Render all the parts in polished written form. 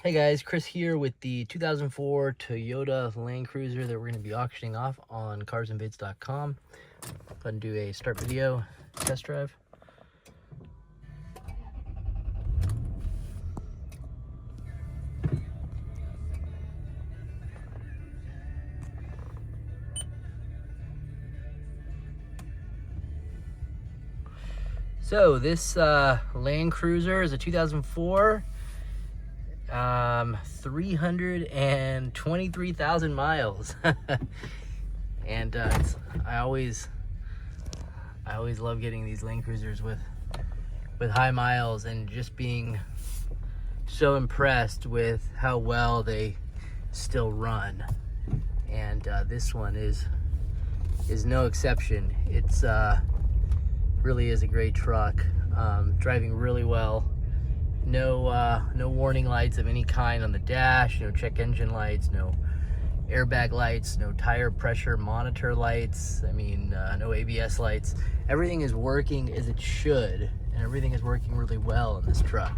Hey guys, Chris here with the 2004 Toyota Land Cruiser that we're going to be auctioning off on carsandbids.com. Go ahead and do a start video test drive. So this Land Cruiser is a 2004. 323,000 miles. And I always love getting these Land Cruisers with high miles and just being so impressed with how well they still run. And this one is no exception. It's really is a great truck, driving really well. No warning lights of any kind on the dash, no check engine lights, no airbag lights, no tire pressure monitor lights, no ABS lights. Everything is working as it should, and everything is working really well in this truck.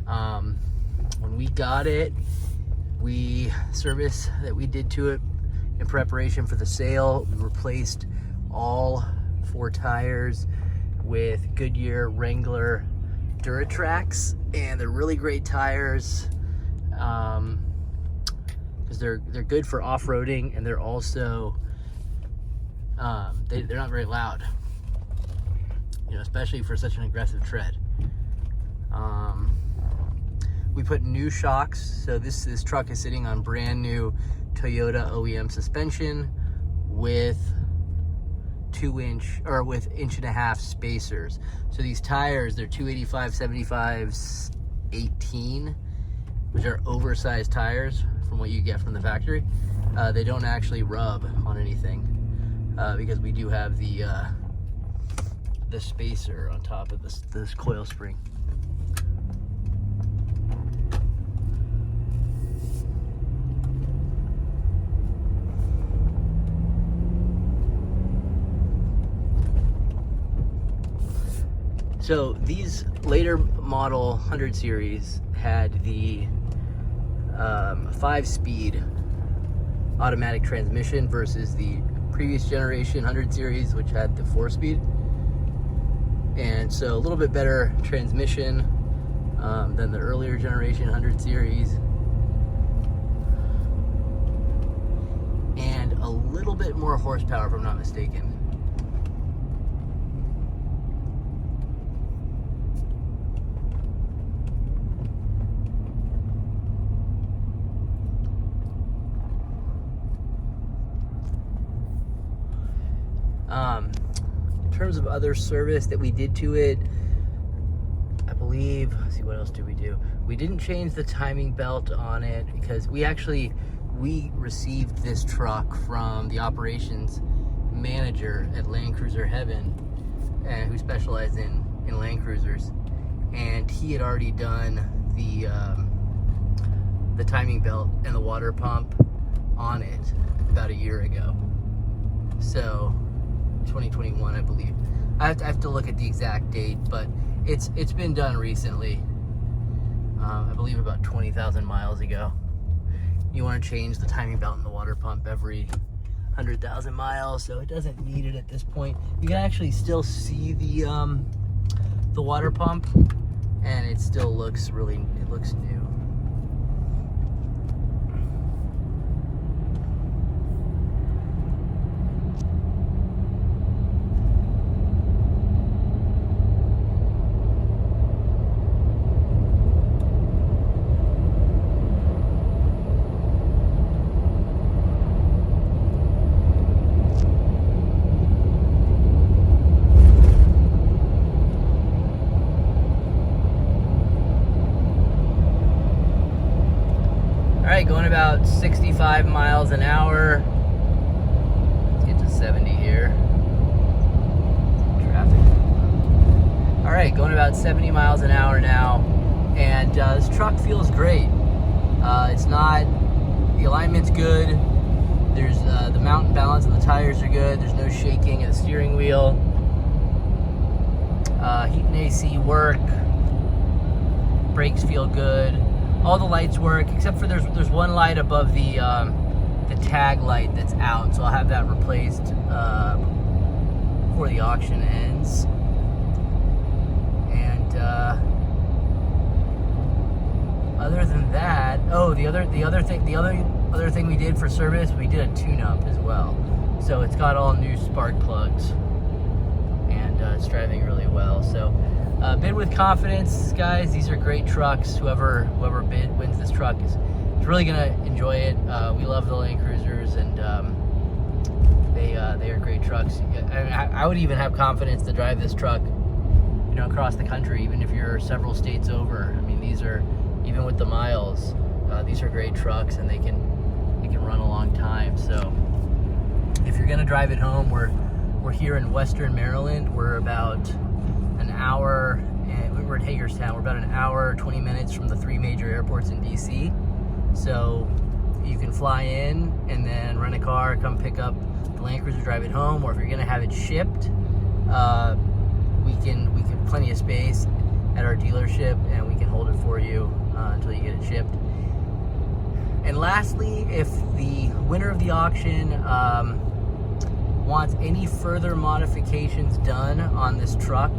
When we got it, service that we did to it in preparation for the sale, we replaced all 4 tires with Goodyear Wrangler Duratrax, and they're really great tires because they're good for off-roading, and they're also they're not very loud, especially for such an aggressive tread. We put new shocks, so this truck is sitting on brand new Toyota OEM suspension with 2-inch or with 1.5-inch spacers. So these tires, they're 285/75s 18, which are oversized tires from what you get from the factory. They don't actually rub on anything because we do have the spacer on top of this coil spring. So these later model 100 series had the 5-speed automatic transmission versus the previous generation 100 series, which had the 4-speed. And so a little bit better transmission than the earlier generation 100 series. And a little bit more horsepower, if I'm not mistaken. In terms of other service that we did to it, I believe, let's see, what else did we do? We didn't change the timing belt on it because we received this truck from the operations manager at Land Cruiser Heaven, who specialized in Land Cruisers, and he had already done the timing belt and the water pump on it about a year ago. So 2021, I believe. I have to look at the exact date, but it's been done recently. I believe about 20,000 miles ago. You want to change the timing belt and the water pump every 100,000 miles, so it doesn't need it at this point. You can actually still see the water pump, and it still looks new. Alright, going about 65 miles an hour. Let's get to 70 here. Traffic. Alright, going about 70 miles an hour now. And this truck feels great. The alignment's good. There's the mountain balance of the tires are good. There's no shaking of the steering wheel. Heat and AC work. Brakes feel good. all the lights work except for there's one light above the tag light that's out, so I'll have that replaced before the auction ends. And other than that, oh, the other thing we did for service, we did a tune-up as well. So it's got all new spark plugs, and it's driving really well. So bid with confidence, guys. These are great trucks. Whoever wins this truck is really gonna enjoy it. We love the Land Cruisers, and they are great trucks. I would even have confidence to drive this truck, you know, across the country, even if you're several states over. I mean, these are, even with the miles, these are great trucks, and they can run a long time. So if you're gonna drive it home, we're here in Western Maryland. We're about an hour, and we're in Hagerstown. We're about an hour, 20 minutes from the 3 major airports in DC. So you can fly in and then rent a car, come pick up the Land Cruiser, drive it home. Or if you're gonna have it shipped, we can plenty of space at our dealership, and we can hold it for you until you get it shipped. And lastly, if the winner of the auction wants any further modifications done on this truck,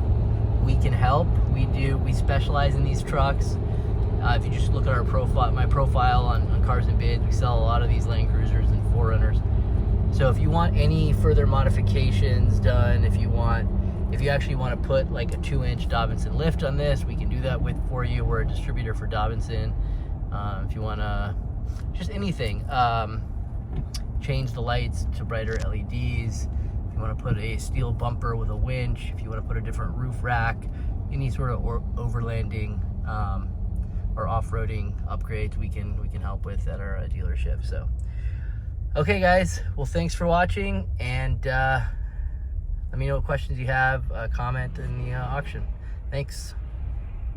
we can help. We specialize in these trucks. If you just look at our profile, my profile on Cars and Bids, we sell a lot of these Land Cruisers and 4Runners. So if you want any further modifications done, if you actually want to put like a 2-inch Dobinson lift on this, we can do that for you. We're a distributor for Dobinson. If you want to, just anything, change the lights to brighter LEDs, if you want to put a steel bumper with a winch, if you want to put a different roof rack, any sort of overlanding or off-roading upgrades, we can help with at our dealership. So okay, guys, well, thanks for watching, and let me know what questions you have. Comment in the auction. Thanks.